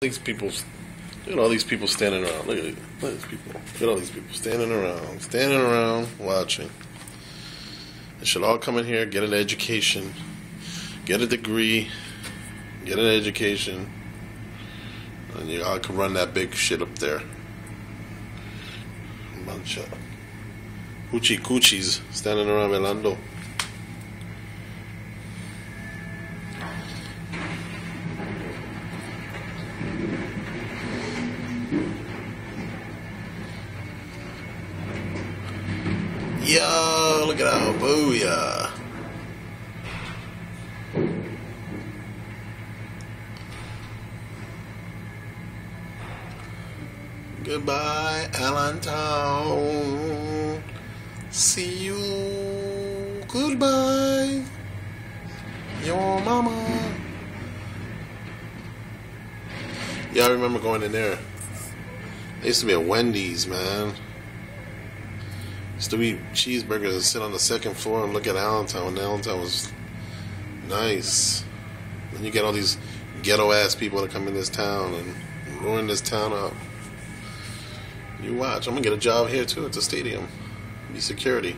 These people, look at all these people standing around. Look at these people. Look at all these people standing around, watching. They should all come in here, get an education, get a degree, get an education, and you all can run that big shit up there. A bunch of hoochie coochies standing around velando. Yo, look at that, booyah. Goodbye, Atown. See you. Goodbye, your mama. Yeah, I remember going in there. There used to be a Wendy's, man. Used to eat cheeseburgers and sit on the second floor and look at Allentown. And Allentown was nice. Then you get all these ghetto ass people that come in this town and ruin this town up. You watch. I'm gonna get a job here too at the stadium. Be security.